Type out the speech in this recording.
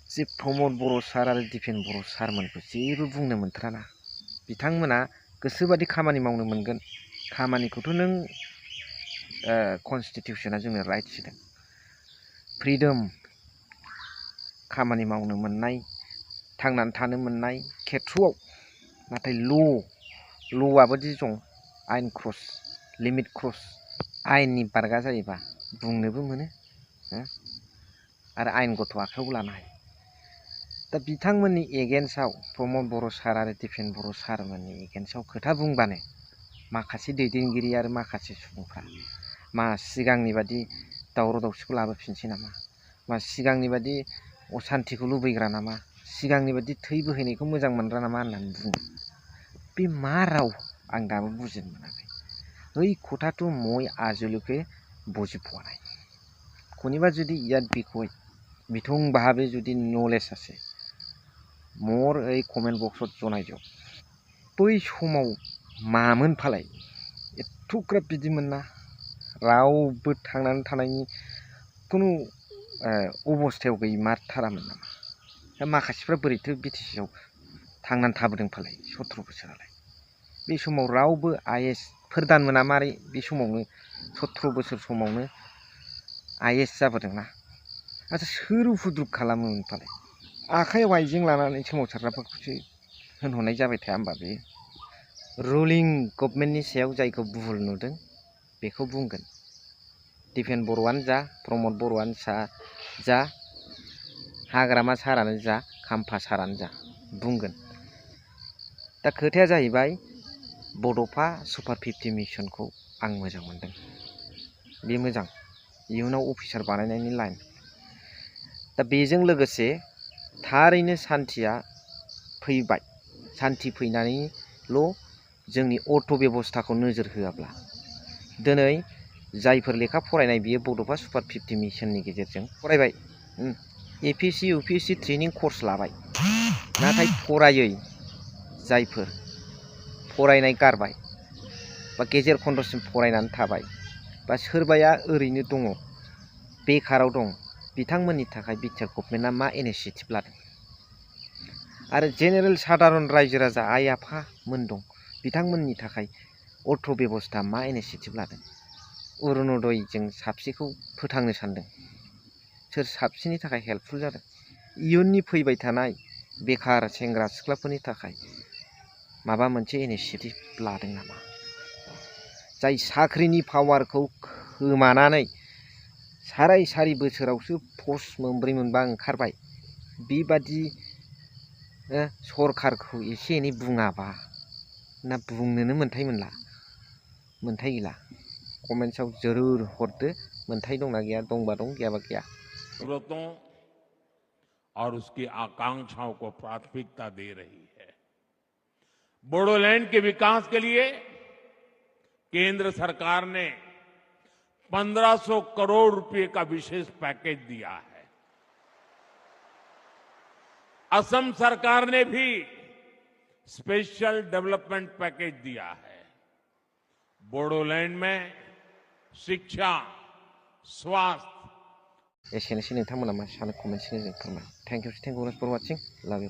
जे प्रमद बर' सार आरो दिपेन बर' सारमोनखौ जेबो बुंनो मोनथाराना। बिथांमोना गोसोबादि खामानि मावनो मोनगोन। खामानिखौथ' नों कनस्टिटिउसना जोंनो राइट्स होदों, फ्रिदम खामानि मावनो मोननाय, थांनानै थानो मोननाय खेथ्रआव। नाथाय ल'आबोदि दं, आयेन क्रस, लिमिट क्रस, आयेननि बारगा जायोबा बुंनोबो मोनो आरो आयेनगत आखायावबो लानो हायो। दा बिथांमोननि एगेन्स्टआव प्रमद बर' सार आरो दिपेन बर' सारमोननि एगेन्स्टआव खोथा बुंबानो माखासे दैदेनगिरि आरो माखासे सुबुंफ्रा मा सिगांनि बादि दावराव दावसिखौ लाबोफिनसै नामा, मा सिगांनि बादि असान्तिखौ लुबैग्रा नामा, सिगांनि बादि थै बोहैनायखौ मोजां मोनग्रा नामा होननानै बुङो। बे मा राव आं दाबो बुजिनो मोनाखै। ওই কথাটো মই আজিলৈকে বুজি পোৱা নাই। কোনোবা যদি ইয়াত বিষয় বিতংভাৱে যদি নলেজ আছে মোৰ এই কমেन्ट बक्सआव जनाय दियक। बै समाव मामोन फालाय एथ'ग्राब बिदिमोन ना, रावबो थांनानै थानायनि खुनु अबस्थायाव गैमारथारामोन नामा? दा माखासेफ्रा बोरैथो बिटिसिआव थांनानै थाबोदों फालाय 17 बोसोरालाय। बे समाव रावबो आइएस फोरदान मोना मारै बे समावनो 17 बोसोर समावनो आइएस जाबोदोंना। आच्छा सोर उफुद्रुग खालामोमोन फालाय? आखायाव आइजें लानानै सोमावसारग्राफोरखौसो होनहरनाय जाबाय थाया होमबा बे? रुलिं गभर्नमेन्टनि सायाव जायखौ भुल नुदों बेखौ बुंगोन। दिपेन बर'आनो जा, प्रमद बर'आनो जा, हाग्रामा सारानो जा, खाम्फा सारानो जा बुंगोन। दा खोथाया जाहैबाय बड'फा सुपार 50 मिशनखौ आं मोजां मोनदों। बे मोजां, इयुनाव अफिसार बानायनायनि लाइन। दा बेजों लोगोसे थारैनो सान्थिया फैबाय। सान्थि फैनानैल' जोंनि अर्थ बेबस्थाखौ नोजोर होआब्ला दिनै जायफोर लेखा फरायनाय बियो बड'फा सुपार 50 मिशननि गेजेरजों फरायबाय, एपिएससि इउपिएससि ट्रेनिं कर्स लाबाय, नाथाय फरायै जायफोर फरायनाय गारबाय बा गेजेर खन्द'सिम फरायनानै थाबाय बा सोरबाया ओरैनो दङ, बेखाराव दं, बिथांमोननि थाखाय बिटिआर गभर्नमेन्टआ मा इनिसिएटिभ लादों? आरो जेनेरेल साधारन रायजो राजा आइ आफामोन दं, बिथांमोननि थाखाय अर्थ बेबस्था मा इनिसिएटिभ लादों? अरुण'दयजों साबसेखौ फोथांनो सानदों, सोर साबसेनि थाखाय हेल्पफुल जादों? इयुननि फैबाय थानाय बेखार सेंग्रा सिख्लाफोरनि थाखाय माबा मोनसे इनिसिएटिभ लादों नामा? जाय साख्रिनि पावारखौ खोमानानै साराय बोसोरावसो पस्ट मोनब्रै मोनबा ओंखारबाय, बेबादि सरखारखौ एसे एनै बुङाबा ना बुंनोनो मोन्थाय मोनला, मोन्थाय गैला। कमेन्ट्सआव जरुर हरदो, मोन्थाय दंना गैया, दंबा दं, गैयाबा गैया। जरूरतों और उसकी आकांक्षाओं को प्राथमिकता दे रही है। बोडोलैंड के विकास के लिए केंद्र सरकार ने 1500 करोड़ रुपए का विशेष पैकेज दिया है। असम सरकार ने भी स्पेशल डेवलपमेंट पैकेज दिया है। बोडोलैंड में शिक्षा, स्वास्थ्य। एसेनोसै नोंथांमोना मा सानो कमेन्ट्सनि गेजेरजों फोरमाय। थेंक इउ फर वाचिं, लाभ इउ।